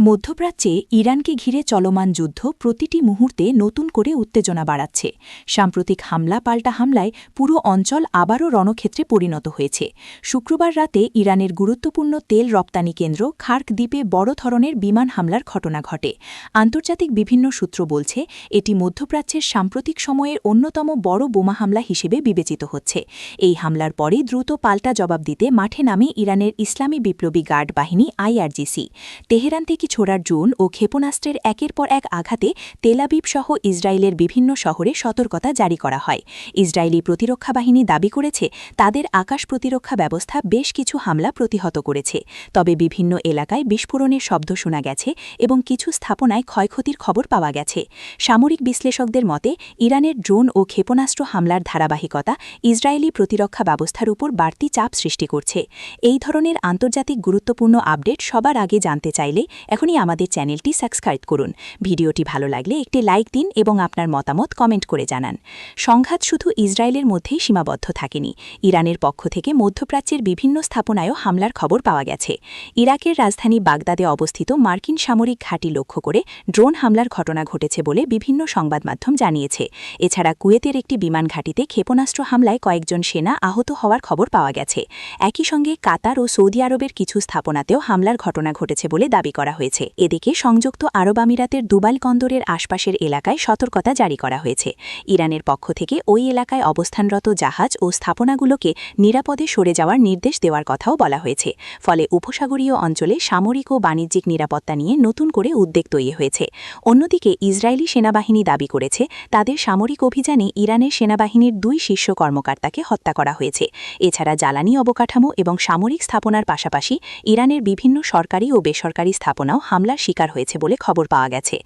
মধ্যপ্রাচ্যে ইরানকে ঘিরে চলমান যুদ্ধ প্রতিটি মুহূর্তে নতুন করে উত্তেজনা বাড়াচ্ছে। সাম্প্রতিক হামলা পাল্টা হামলায় পুরো অঞ্চল আবারও রণক্ষেত্রে পরিণত হয়েছে। শুক্রবার রাতে ইরানের গুরুত্বপূর্ণ তেল রপ্তানি কেন্দ্র খার্ক দ্বীপে বড় ধরনের বিমান হামলার ঘটনা ঘটে। আন্তর্জাতিক বিভিন্ন সূত্র বলছে এটি মধ্যপ্রাচ্যের সাম্প্রতিক সময়ের অন্যতম বড় বোমা হামলা হিসেবে বিবেচিত হচ্ছে। এই হামলার পরে দ্রুত পাল্টা জবাব দিতে মাঠে নামে ইরানের ইসলামী বিপ্লবী গার্ড বাহিনী আইআরজিসি। তেহরান থেকে ছোড়ার ড্রোন ও ক্ষেপণাস্ত্রের একের পর এক আঘাতে তেল আবিব সহ ইসরায়েলের বিভিন্ন শহরে সতর্কতা জারি করা হয়। ইসরায়েলি প্রতিরক্ষা বাহিনী দাবি করেছে তাদের আকাশ প্রতিরক্ষা ব্যবস্থা বেশ কিছু হামলা প্রতিহত করেছে, তবে বিভিন্ন এলাকায় বিস্ফোরণের শব্দ শোনা গেছে এবং কিছু স্থাপনায় ক্ষয়ক্ষতির খবর পাওয়া গেছে। সামরিক বিশ্লেষকদের মতে ইরানের ড্রোন ও ক্ষেপণাস্ত্র হামলার ধারাবাহিকতা ইসরায়েলি প্রতিরক্ষা ব্যবস্থার উপর বাড়তি চাপ সৃষ্টি করছে। এই ধরনের আন্তর্জাতিক গুরুত্বপূর্ণ আপডেট সবার আগে জানতে চাইলে এখনই আমাদের চ্যানেলটি সাবস্ক্রাইব করুন। ভিডিওটি ভালো লাগলে একটি লাইক দিন এবং আপনার মতামত কমেন্ট করে জানান। সংঘাত শুধু ইসরায়েলের মধ্যেই সীমাবদ্ধ থাকেনি। ইরানের পক্ষ থেকে মধ্যপ্রাচ্যের বিভিন্ন স্থাপনায়ও হামলার খবর পাওয়া গেছে। ইরাকের রাজধানী বাগদাদে অবস্থিত মার্কিন সামরিক ঘাঁটি লক্ষ্য করে ড্রোন হামলার ঘটনা ঘটেছে বলে বিভিন্ন সংবাদমাধ্যম জানিয়েছে। এছাড়া কুয়েতের একটি বিমান ঘাঁটিতে ক্ষেপণাস্ত্র হামলায় কয়েকজন সেনা আহত হওয়ার খবর পাওয়া গেছে। একই সঙ্গে কাতার ও সৌদি আরবের কিছু স্থাপনাতেও হামলার ঘটনা ঘটেছে বলে দাবি করা হয়েছে। এদিকে সংযুক্ত আরব আমিরাতের দুবাইল বন্দরের আশপাশের এলাকায় সতর্কতা জারি করা হয়েছে। ইরানের পক্ষ থেকে ওই এলাকায় অবস্থানরত জাহাজ ও স্থাপনাগুলোকে নিরাপদে সরে যাওয়ার নির্দেশ দেওয়ার কথাও বলা হয়েছে। ফলে উপসাগরীয় অঞ্চলে সামরিক ও বাণিজ্যিক নিরাপত্তা নিয়ে নতুন করে উদ্বেগ তৈরি হয়েছে। অন্যদিকে ইসরায়েলি সেনাবাহিনী দাবি করেছে তাদের সামরিক অভিযানে ইরানের সেনাবাহিনীর 2 শীর্ষ কর্মকর্তাকে হত্যা করা হয়েছে। এছাড়া জ্বালানি অবকাঠামো এবং সামরিক স্থাপনার পাশাপাশি ইরানের বিভিন্ন সরকারি ও বেসরকারি স্থাপনাও হামলার শিকার হয়েছে বলে খবর পাওয়া গেছে।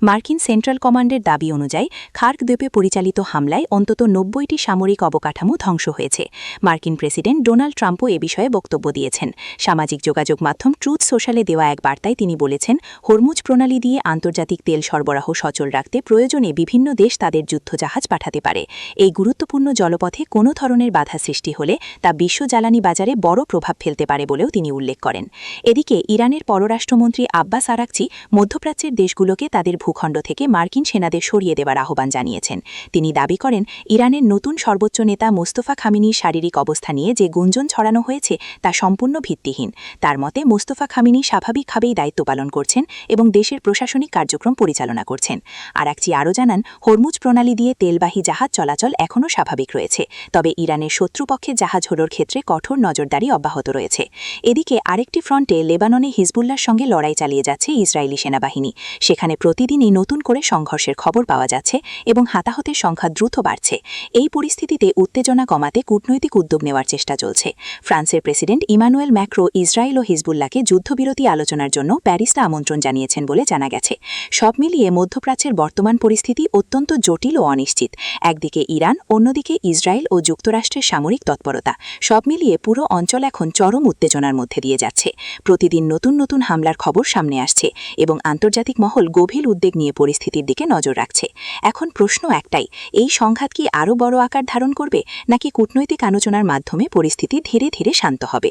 মার্কিন সেন্ট্রাল কমান্ডের দাবি অনুযায়ী খার্ক দ্বীপে পরিচালিত হামলায় অন্তত 90টি সামরিক অবকাঠামো ধ্বংস হয়েছে। মার্কিন প্রেসিডেন্ট ডোনাল্ড ট্রাম্পও এ বিষয়ে বক্তব্য দিয়েছেন। সামাজিক যোগাযোগ মাধ্যম ট্রুথ সোশ্যালে দেওয়া এক বার্তায় তিনি বলেছেন, হরমুজ প্রণালী দিয়ে আন্তর্জাতিক তেল সরবরাহ সচল রাখতে প্রয়োজনে বিভিন্ন দেশ তাদের যুদ্ধজাহাজ পাঠাতে পারে। এই গুরুত্বপূর্ণ জলপথে কোনো ধরনের বাধা সৃষ্টি হলে তা বিশ্ব জ্বালানি বাজারে বড় প্রভাব ফেলতে পারে বলেও তিনি উল্লেখ করেন। এদিকে ইরানের পররাষ্ট্রমন্ত্রী আব্বাস আরাকচি মধ্যপ্রাচ্যের দেশগুলোকে তাদের ভূখণ্ড থেকে মার্কিন সেনাদের সরিয়ে দেওয়ার আহ্বান জানিয়েছেন। তিনি দাবি করেন ইরানের নতুন সর্বোচ্চ নেতা মোস্তফা খামেনির শারীরিক অবস্থা নিয়ে যে গুঞ্জন ছড়ানো হয়েছে তা সম্পূর্ণ ভিত্তিহীন। তার মতে মোস্তফা খামেনি স্বাভাবিকভাবেই দায়িত্ব পালন করছেন এবং দেশের প্রশাসনিক কার্যক্রম পরিচালনা করছেন। আরাকচি আরও জানান, হরমুজ প্রণালী দিয়ে তেলবাহী জাহাজ চলাচল এখনও স্বাভাবিক রয়েছে, তবে ইরানের শত্রুপক্ষের জাহাজ হলোর ক্ষেত্রে কঠোর নজরদারি অব্যাহত রয়েছে। এদিকে আরেকটি ফ্রন্টে লেবাননে হিজবুল্লাহর সঙ্গে লড়াই চালিয়ে যাচ্ছে ইসরায়েলি সেনাবাহিনী। সেখানে প্রতিদিনই নতুন করে সংঘর্ষের খবর পাওয়া যাচ্ছে এবং হতাহতের সংখ্যা দ্রুত বাড়ছে। এই পরিস্থিতিতে উত্তেজনা কমাতে কূটনৈতিক উদ্যোগ নেওয়ার চেষ্টা চলছে। ফ্রান্সের প্রেসিডেন্ট ইমানুয়েল ম্যাক্রো ইসরায়েল ও হিজবুল্লাহকে যুদ্ধবিরতি আলোচনার জন্য প্যারিসে আমন্ত্রণ জানিয়েছেন বলে জানা গেছে। সব মিলিয়ে মধ্যপ্রাচ্যের বর্তমান পরিস্থিতি অত্যন্ত জটিল ও অনিশ্চিত। একদিকে ইরান, অন্যদিকে ইসরায়েল ও যুক্তরাষ্ট্রের সামরিক তৎপরতা। সব মিলিয়ে পুরো অঞ্চল এখন চরম উত্তেজনার মধ্যে দিয়ে যাচ্ছে। প্রতিদিন নতুন নতুন হামলার খবর সামনে আসছে এবং আন্তর্জাতিক মহল গভীর উদ্বেগ নিয়ে পরিস্থিতির দিকে নজর রাখছে। এখন প্রশ্ন একটাই, এই সংঘাত কি আরও বড় আকার ধারণ করবে নাকি কূটনৈতিক আলোচনার মাধ্যমে পরিস্থিতি ধীরে ধীরে শান্ত হবে?